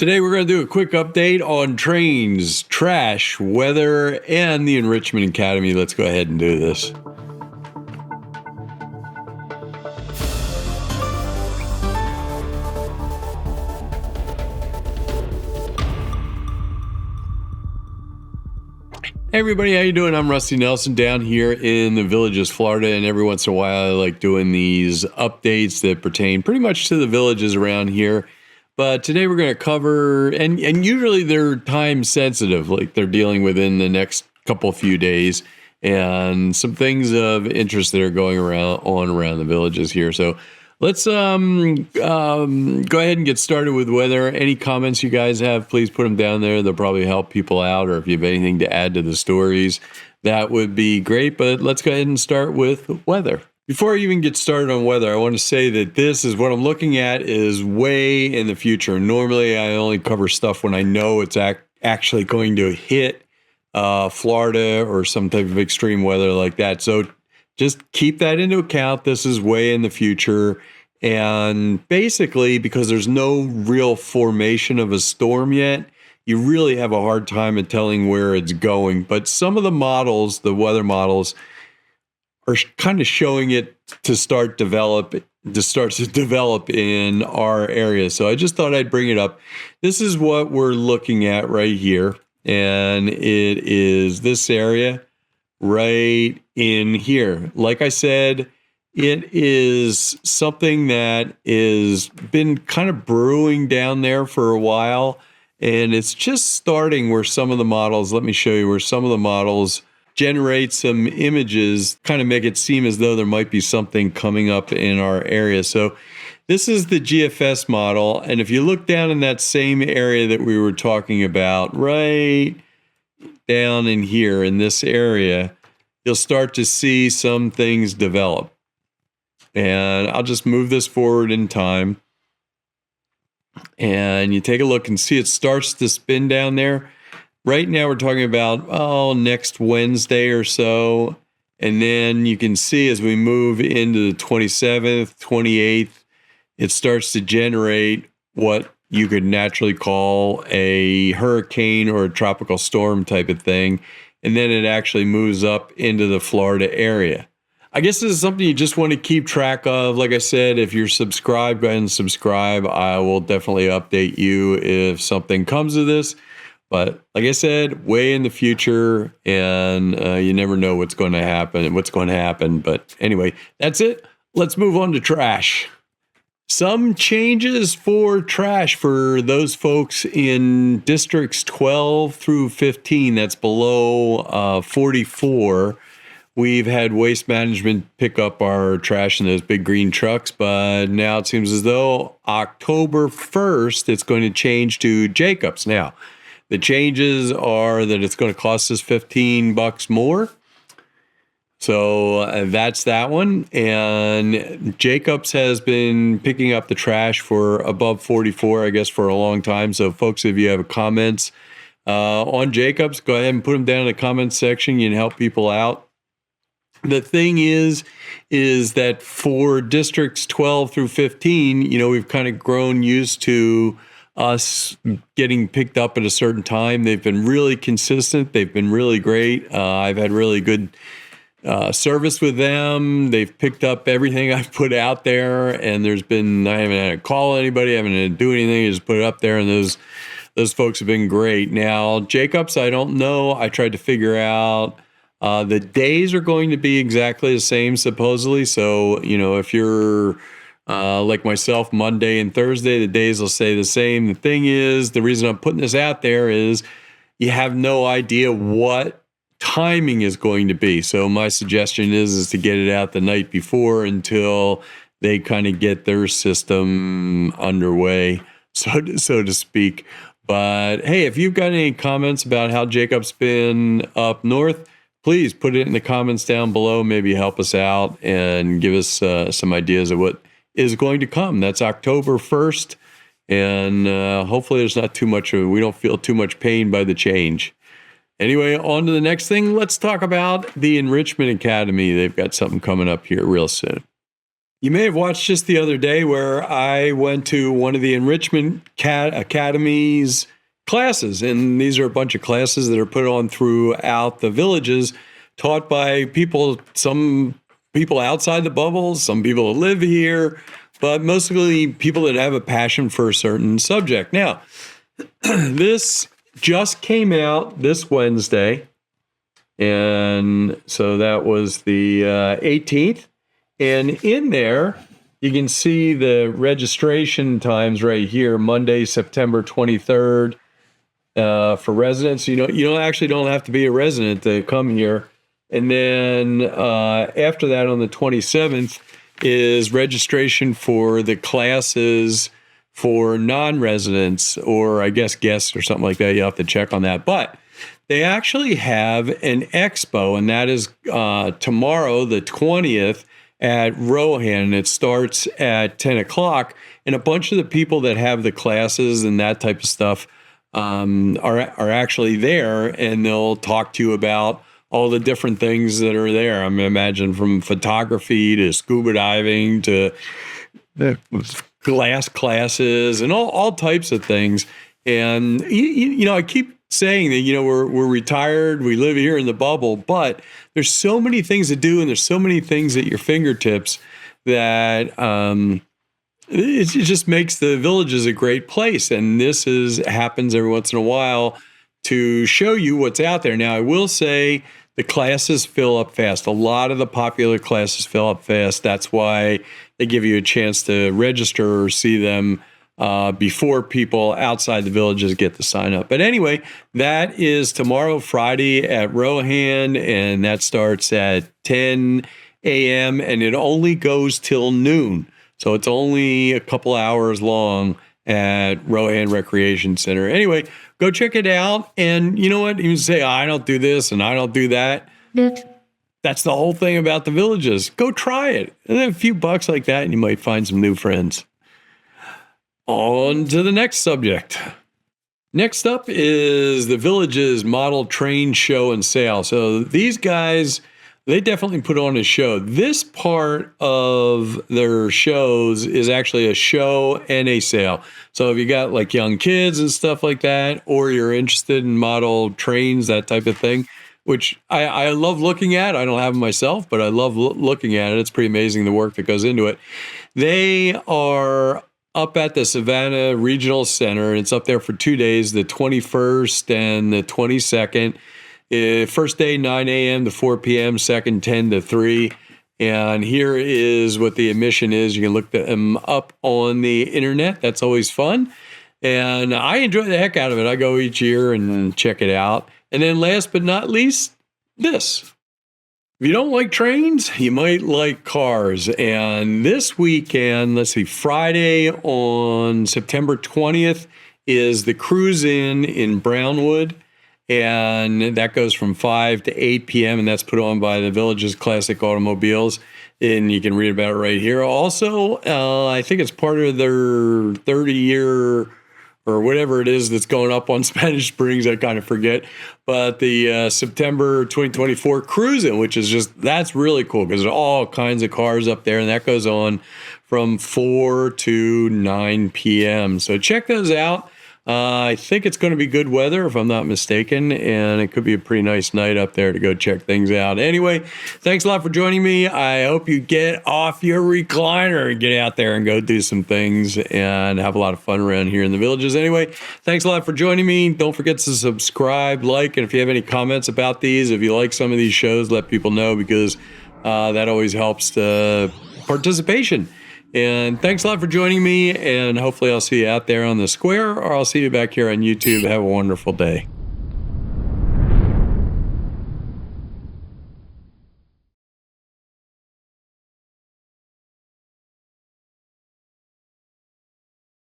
Today we're going to do a quick update on trains, trash, weather, and the Enrichment Academy. Let's go ahead and do this. Hey everybody, how you doing? I'm Rusty Nelson down here in the Villages, Florida, and every once in a while I like doing these updates that pertain pretty much to the villages around here. But today we're going to cover, and usually they're time sensitive, like they're dealing within the next few days, and some things of interest that are going around the villages here. So let's go ahead and get started with weather. Any comments you guys have, please put them down there. They'll probably help people out, or if you have anything to add to the stories, that would be great. But let's go ahead and start with weather. Before I even get started on weather, I want to say that this is what I'm looking at is way in the future. Normally, I only cover stuff when I know it's actually going to hit Florida or some type of extreme weather like that. So just keep that into account. This is way in the future. And basically, because there's no real formation of a storm yet, you really have a hard time at telling where it's going. But some of the models, the weather models, are kind of showing it to start to develop in our area. So I just thought I'd bring it up. This is what we're looking at right here. And it is this area right in here. Like I said, it is something that is been kind of brewing down there for a while. And it's just starting where some of the models, let me show you where some of the models generate some images, kind of make it seem as though there might be something coming up in our area. So this is the GFS model. And if you look down in that same area that we were talking about, right down in here in this area, you'll start to see some things develop. And I'll just move this forward in time. And you take a look and see it starts to spin down there. Right now we're talking about, next Wednesday or so. And then you can see as we move into the 27th, 28th, it starts to generate what you could naturally call a hurricane or a tropical storm type of thing. And then it actually moves up into the Florida area. I guess this is something you just want to keep track of. Like I said, if you're subscribed, go ahead and subscribe. I will definitely update you if something comes of this. But like I said, way in the future, and you never know what's going to happen. But anyway, that's it. Let's move on to trash. Some changes for trash for those folks in districts 12 through 15, that's below 44. We've had Waste Management pick up our trash in those big green trucks, but now it seems as though October 1st, it's going to change to Jacobs. Now, the changes are that it's going to cost us $15 more. So that's that one. And Jacobs has been picking up the trash for above 44, I guess, for a long time. So folks, if you have comments on Jacobs, go ahead and put them down in the comments section. You can help people out. The thing is that for districts 12 through 15, we've kind of grown used to us getting picked up at a certain time. They've been really consistent. They've been really great. I've had really good service with them. They've picked up everything I've put out there, and I haven't had to call anybody. I haven't had to do anything. I just put it up there, and those folks have been great. Now, Jacobs, I don't know. I tried to figure out the days are going to be exactly the same, supposedly. So, if you're like myself, Monday and Thursday, the days will stay the same. The thing is, the reason I'm putting this out there is you have no idea what timing is going to be. So my suggestion is to get it out the night before until they kind of get their system underway, so to speak. But hey, if you've got any comments about how Jacob's been up north, please put it in the comments down below. Maybe help us out and give us some ideas of what is going to come. That's October 1st. And hopefully there's not too much we don't feel too much pain by the change. Anyway, on to the next thing. Let's talk about the Enrichment Academy. They've got something coming up here real soon. You may have watched just the other day where I went to one of the Enrichment Academy's classes. And these are a bunch of classes that are put on throughout the villages, taught by people, some people outside the bubble, some people that live here, but mostly people that have a passion for a certain subject. Now, this just came out this Wednesday. And so that was the 18th. And in there, you can see the registration times right here, Monday, September 23rd, for residents. You don't have to be a resident to come here. And then after that, on the 27th, is registration for the classes for non-residents, or I guess guests or something like that. You have to check on that. But they actually have an expo, and that is tomorrow, the 20th, at Rohan. It starts at 10 o'clock, and a bunch of the people that have the classes and that type of stuff are actually there, and they'll talk to you about all the different things that are there. I mean, imagine from photography to scuba diving to glass classes and all types of things. And I keep saying that, we're retired, we live here in the bubble, but there's so many things to do and there's so many things at your fingertips that it just makes the villages a great place. And this happens every once in a while to show you what's out there. Now, I will say the classes fill up fast. A lot of the popular classes fill up fast. That's why they give you a chance to register or see them before people outside the villages get to sign up. But anyway, that is tomorrow, Friday at Rohan, and that starts at 10 a.m. and it only goes till noon. So it's only a couple hours long at Rohan Recreation Center. Anyway, go check it out. And you know what? You say, I don't do this and I don't do that. That's the whole thing about the villages. Go try it. And then a few bucks like that, and you might find some new friends. On to the next subject. Next up is the Villages Model Train Show and Sale. So these guys, they definitely put on a show. This part of their shows is actually a show and a sale. So if you got like young kids and stuff like that, or you're interested in model trains, that type of thing, which I love looking at. I don't have them myself, but I love looking at it. It's pretty amazing the work that goes into it. They are up at the Savannah Regional Center. It's up there for 2 days, the 21st and the 22nd. First day, 9 a.m. to 4 p.m., second, 10 to 3. And here is what the admission is. You can look them up on the internet. That's always fun. And I enjoy the heck out of it. I go each year and check it out. And then last but not least, this. If you don't like trains, you might like cars. And this weekend, Friday on September 20th is the Cruise in Brownwood. And that goes from 5 to 8 p.m. And that's put on by the Villages Classic Automobiles. And you can read about it right here. Also, I think it's part of their 30-year or whatever it is that's going up on Spanish Springs, I kind of forget. But the September 2024 Cruising, which is that's really cool because there's all kinds of cars up there, and that goes on from 4 to 9 p.m. So check those out. I think it's going to be good weather, if I'm not mistaken, and it could be a pretty nice night up there to go check things out. Anyway, thanks a lot for joining me. I hope you get off your recliner and get out there and go do some things and have a lot of fun around here in the villages. Anyway, thanks a lot for joining me. Don't forget to subscribe, like, and if you have any comments about these, if you like some of these shows, let people know because that always helps the participation. And thanks a lot for joining me, and hopefully I'll see you out there on the square, or I'll see you back here on YouTube. Have a wonderful day.